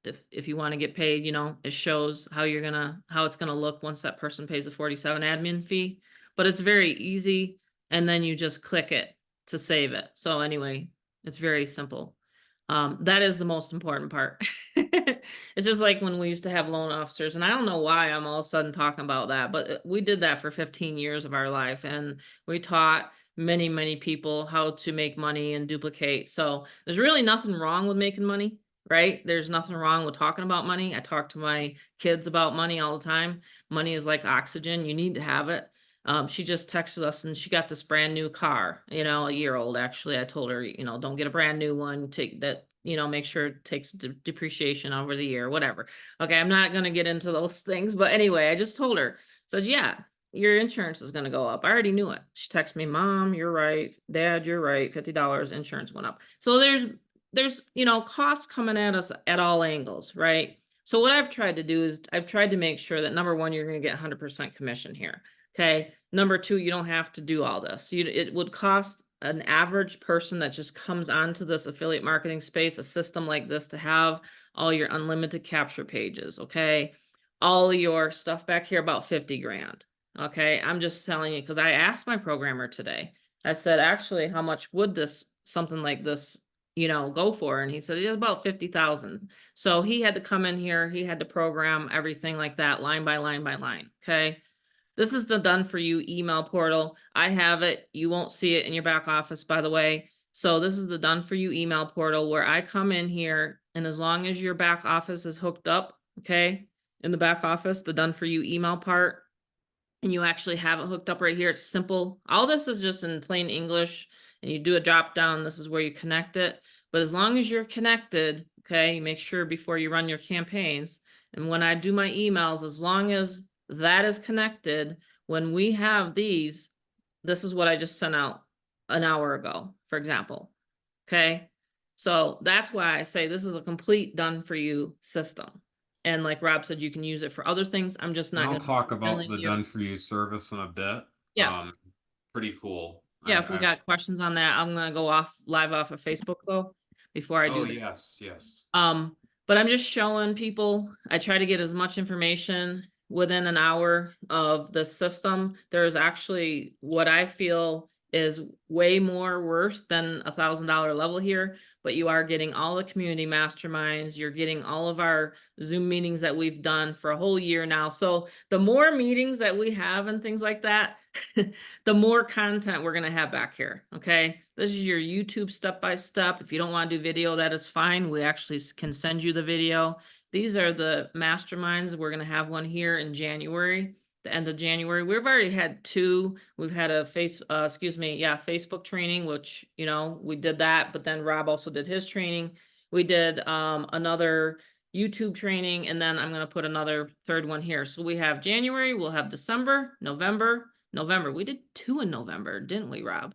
if you want to get paid, you know, it shows how it's gonna look once that person pays the 47 admin fee. But it's very easy, and then you just click it to save it. So anyway, it's very simple. That is the most important part. It's just like when we used to have loan officers, and I don't know why I'm all of a sudden talking about that, but we did that for 15 years of our life, and we taught many, many people how to make money and duplicate. So there's really nothing wrong with making money, right? There's nothing wrong with talking about money. I talk to my kids about money all the time. Money is like oxygen. You need to have it. She just texted us and she got this brand new car, you know, a year old actually. I told her, you know, don't get a brand new one, take that, you know, make sure it takes depreciation over the year, whatever. Okay, I'm not going to get into those things, but anyway, I just told her, said, yeah, your insurance is going to go up. I already knew it. She texted me, Mom, you're right. Dad, you're right. $50 insurance went up. So there's, you know, costs coming at us at all angles, right? So what I've tried to do is I've tried to make sure that number one, you're going to get 100% commission here. Okay. Number two, you don't have to do all this. It would cost an average person that just comes onto this affiliate marketing space, a system like this, to have all your unlimited capture pages. Okay. All your stuff back here, about 50 grand. Okay. I'm just telling you because I asked my programmer today. I said, actually, how much would something like this, you know, go for? And he said, it's about 50,000. So he had to come in here. He had to program everything like that, line by line by line. Okay. This is the done for you email portal. I have it. You won't see it in your back office, by the way. So this is the done for you email portal where I come in here, and as long as your back office is hooked up, okay, in the back office, the done for you email part, and you actually have it hooked up right here. It's simple. All this is just in plain English, and you do a drop down. This is where you connect it. But as long as you're connected, okay, make sure before you run your campaigns. And when I do my emails, as long as that is connected, when we have these, this is what I just sent out an hour ago, for example. Okay. So that's why I say this is a complete done for you system. And like Rob said, you can use it for other things. I'm just And not I'll going to talk about telling the you. done for you service in a bit. Yeah. Pretty cool. Yeah. If we got questions on that, I'm going to go live off of Facebook though, before I oh do that. yes, yes. But I'm just showing people, I try to get as much information within an hour of the system. There's actually what I feel is way more worth than $1,000 level here, but you are getting all the community masterminds. You're getting all of our Zoom meetings that we've done for a whole year now. So the more meetings that we have and things like that, the more content we're going to have back here. Okay. This is your YouTube step-by-step. If you don't want to do video, that is fine. We actually can send you the video. These are the masterminds. We're going to have one here in January, the end of January. We've already had two. We've had a Facebook training, which, you know, we did that, but then Rob also did his training. We did another YouTube training, and then I'm going to put another third one here. So we have January, we'll have December, November. We did two in November, didn't we, Rob?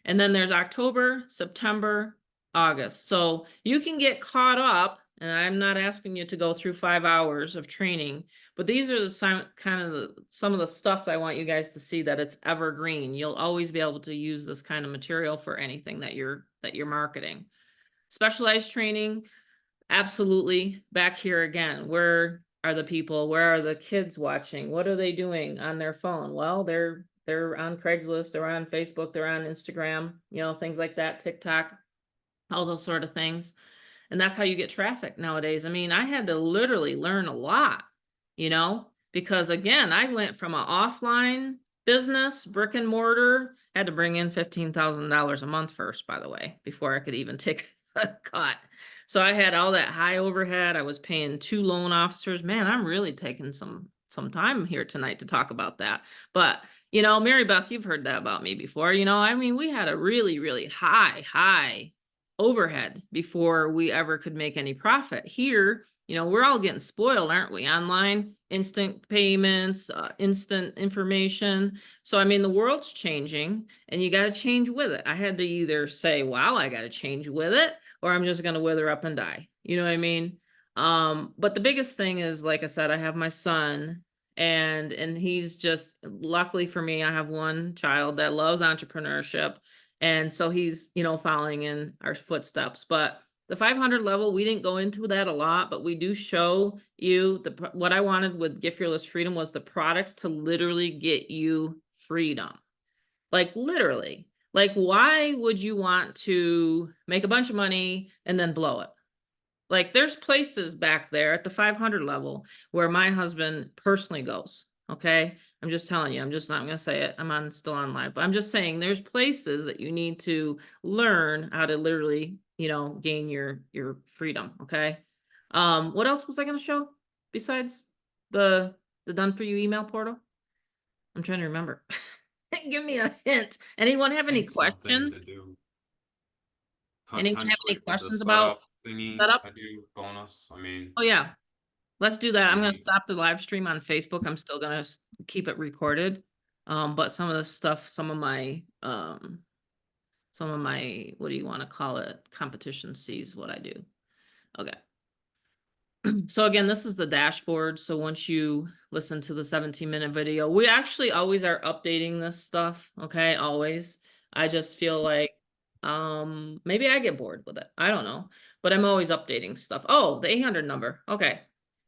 And then there's October, September, August. So you can get caught up, and I'm not asking you to go through 5 hours of training, but these are some of the stuff I want you guys to see, that it's evergreen. You'll always be able to use this kind of material for anything that you're marketing. Specialized training, absolutely. Back here again, where are the people? Where are the kids watching? What are they doing on their phone? Well, they're on Craigslist, they're on Facebook, they're on Instagram, you know, things like that, TikTok, all those sort of things. And that's how you get traffic nowadays. I mean, I had to literally learn a lot, you know, because again, I went from an offline business, brick and mortar, had to bring in $15,000 a month first, by the way, before I could even take a cut. So I had all that high overhead. I was paying 2 loan officers. Man, I'm really taking some time here tonight to talk about that. But, you know, Mary Beth, you've heard that about me before. You know, I mean, we had a really, really high overhead before we ever could make any profit. Here, you know, we're all getting spoiled, aren't we? Online, instant payments, instant information. So, I mean, the world's changing, and you got to change with it. I had to either say, wow, I got to change with it, or I'm just going to wither up and die. You know what I mean? But the biggest thing is, like I said, I have my son, and he's just, luckily for me, I have one child that loves entrepreneurship. And so he's, you know, following in our footsteps. But the 500 level, we didn't go into that a lot, but we do show you what I wanted with Get Fearless Freedom was the products to literally get you freedom. Like literally, like why would you want to make a bunch of money and then blow it? Like there's places back there at the 500 level where my husband personally goes. Okay. I'm just telling you, I'm just not going to say it. I'm still on live, but I'm just saying there's places that you need to learn how to literally, you know, gain your freedom. Okay. What else was I going to show besides the done for you email portal? I'm trying to remember. Give me a hint. Anyone have any Think something to questions? do Anyone have any potentially with the questions about setup thingy setup? I do bonus. I mean, Oh yeah. Let's do that. I'm going to maybe. stop the live stream on Facebook. I'm still going to keep it recorded. But some of the stuff, some of my, what do you want to call it? Competition sees what I do. Okay. So again, this is the dashboard. So once you listen to the 17-minute video, we actually always are updating this stuff. Okay. Always. I just feel like, maybe I get bored with it. I don't know, but I'm always updating stuff. Oh, the 800 number. Okay.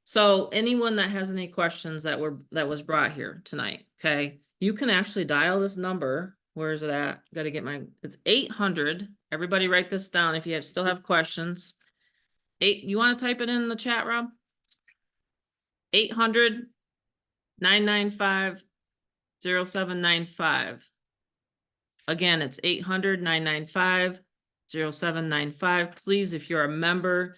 So anyone that has any questions that was brought here tonight, okay, you can actually dial this number. Where is it at? Got to get it's 800. Everybody write this down if you still have questions. You want to type it in the chat, Rob? 800-995-0795. Again, it's 800-995-0795. Please, if you're a member,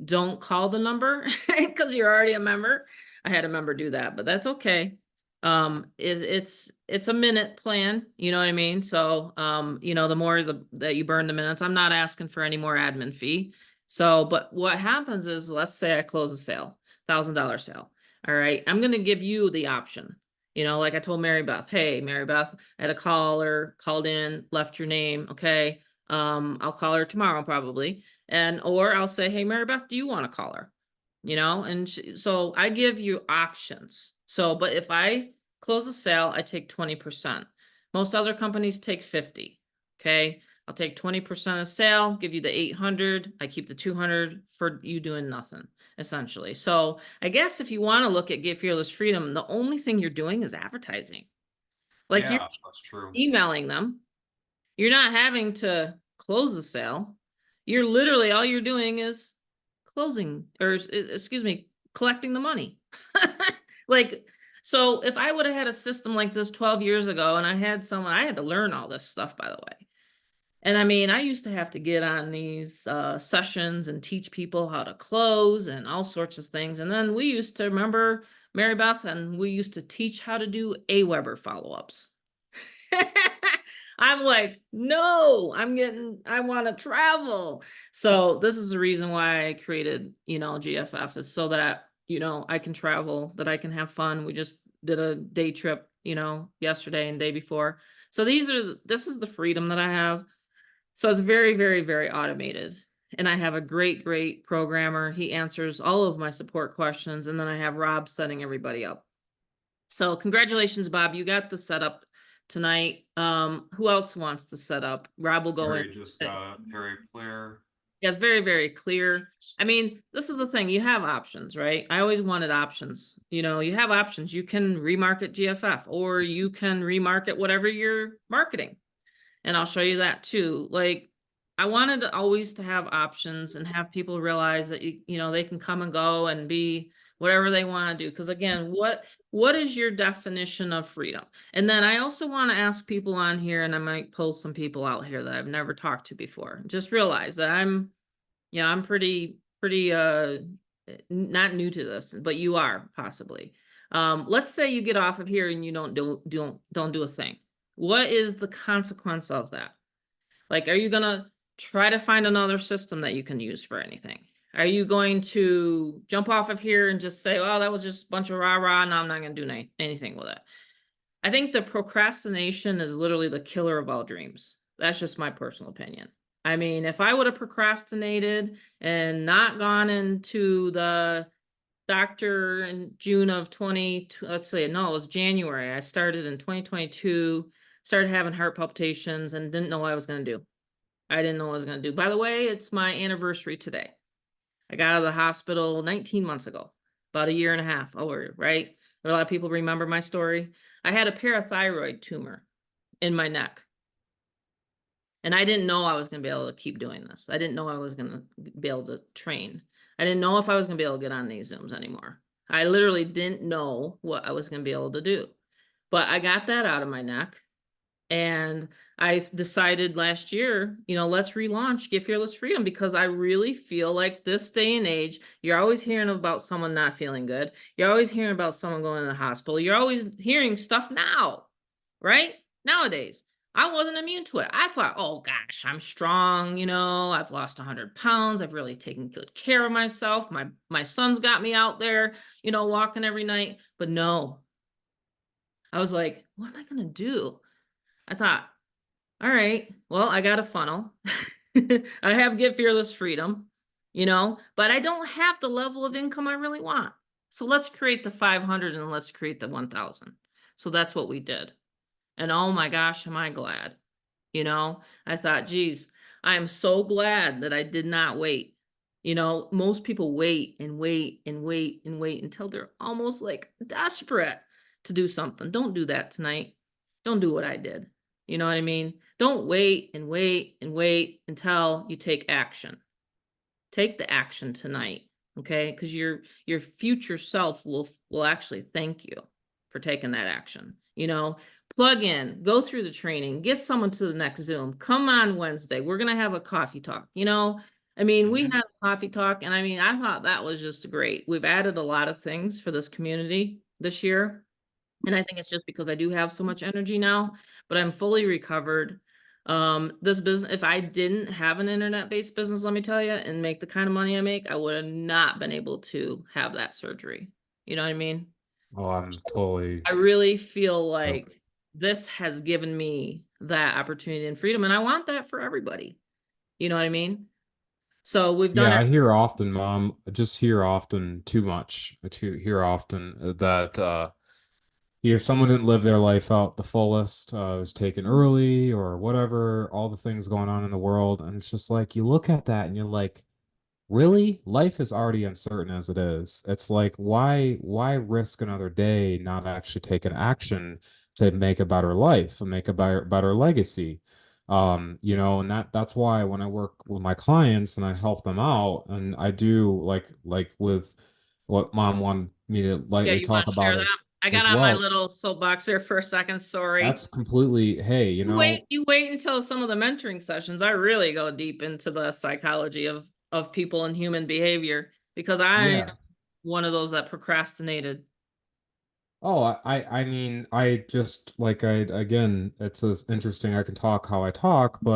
don't call the number because you're already a member. I had a member do that, but that's okay. It's a minute plan, you know what I mean? So, you know, the more that you burn the minutes, I'm not asking for any more admin fee. So, but what happens is, let's say I close a sale, $1,000 sale. All right. I'm going to give you the option. You know, like I told Mary Beth, hey, Mary Beth, I had a caller called in, left your name. Okay. I'll call her tomorrow probably. Or I'll say, hey, Mary Beth, do you want to call her? You know, and so I give you options. So, but if I close a sale, I take 20%. Most other companies take 50. Okay. I'll take 20% of sale, give you the 800. I keep the 200 for you doing nothing, essentially. So I guess if you want to look at Get Fearless Freedom, the only thing you're doing is advertising. Like you're Yeah, that's true. emailing them. You're not having to close the sale. You're literally, all you're doing is closing, or excuse me, collecting the money. Like, so if I would have had a system like this 12 years ago and I had someone, I had to learn all this stuff, by the way. And I mean, I used to have to get on these sessions and teach people how to close and all sorts of things. And then we used to, remember Mary Beth, and we used to teach how to do AWeber follow-ups. I'm like, no, I want to travel. So this is the reason why I created, GFF, is so that, I can travel, that I can have fun. We just did a day trip, yesterday and day before. So this is the freedom that I have. So it's very, very, very automated. And I have a great, great programmer. He answers all of my support questions. And then I have Rob setting everybody up. So congratulations, Bob. You got the setup tonight. Who else wants to set up? Rob will go in. Harry just got it. Harry Player. Yeah, it's very, very clear. I mean, this is the thing. You have options, right? I always wanted options. You have options. You can remarket GFF, or you can remarket whatever you're marketing. And I'll show you that too. Like, I wanted to always to have options and have people realize that, they can come and go and be whatever they want to do. Because again, what is your definition of freedom? And then I also want to ask people on here, and I might pull some people out here that I've never talked to before. Just realize that I'm pretty not new to this, but you are possibly. Let's say you get off of here and you don't do a thing. What is the consequence of that? Like, are you gonna try to find another system that you can use for anything? Are you going to jump off of here and just say, "Oh, that was just a bunch of rah-rah, now I'm not gonna do anything with it"? I think the procrastination is literally the killer of all dreams. That's just my personal opinion. I mean, if I would have procrastinated and not gone into the doctor in June of let's say, no, it was January. I started in 2022, started having heart palpitations and didn't know what I was going to do. I didn't know what I was going to do. By the way, it's my anniversary today. I got out of the hospital 19 months ago, about a year and a half. Right? A lot of people remember my story. I had a parathyroid tumor in my neck. And I didn't know I was going to be able to keep doing this. I didn't know I was going to be able to train. I didn't know if I was going to be able to get on these Zooms anymore. I literally didn't know what I was going to be able to do. But I got that out of my neck. And I decided last year, let's relaunch Get Fearless Freedom, because I really feel like this day and age, you're always hearing about someone not feeling good. You're always hearing about someone going to the hospital. You're always hearing stuff now, right? Nowadays. I wasn't immune to it. I thought, oh gosh, I'm strong. I've lost 100 pounds. I've really taken good care of myself. My son's got me out there, walking every night. But no, I was like, what am I going to do? I thought, all right, well, I got a funnel. I have Get Fearless Freedom, but I don't have the level of income I really want. So let's create the 500 and let's create the 1,000. So that's what we did. And oh my gosh, am I glad. I thought, geez, I am so glad that I did not wait. Most people wait and wait and wait and wait until they're almost like desperate to do something. Don't do that tonight. Don't do what I did. You know what I mean? Don't wait and wait and wait until you take action. Take the action tonight, okay? Because your future self will actually thank you for taking that action. Plug in, go through the training, get someone to the next Zoom. Come on Wednesday. We're going to have a coffee talk. We had a coffee talk, and I thought that was just great. We've added a lot of things for this community this year. And I think it's just because I do have so much energy now, but I'm fully recovered. This business, if I didn't have an internet-based business, let me tell you, and make the kind of money I make, I would have not been able to have that surgery. You know what I mean? Oh, I'm totally. I really feel like this has given me that opportunity and freedom, and I want that for everybody. You know what I mean? So we've done Yeah, I hear often, Mom. I just hear often too much. To hear often that someone didn't live their life out the fullest, was taken early or whatever, all the things going on in the world. And it's just like you look at that and you're like, really? Life is already uncertain as it is. It's like, why risk another day not actually take an action to make a better life and make a better legacy? And that's why when I work with my clients and I help them out, and I do like with what mom wanted me to Yeah, lightly you want talk to share about that? I got as on my well. little soapbox there for a second, sorry. That's completely, hey, You wait until some of the mentoring sessions. I really go deep into the psychology of people and human behavior because I'm yeah. one of those that procrastinated. Oh, I mean, I just like I again, it's as interesting. I can talk how I talk, but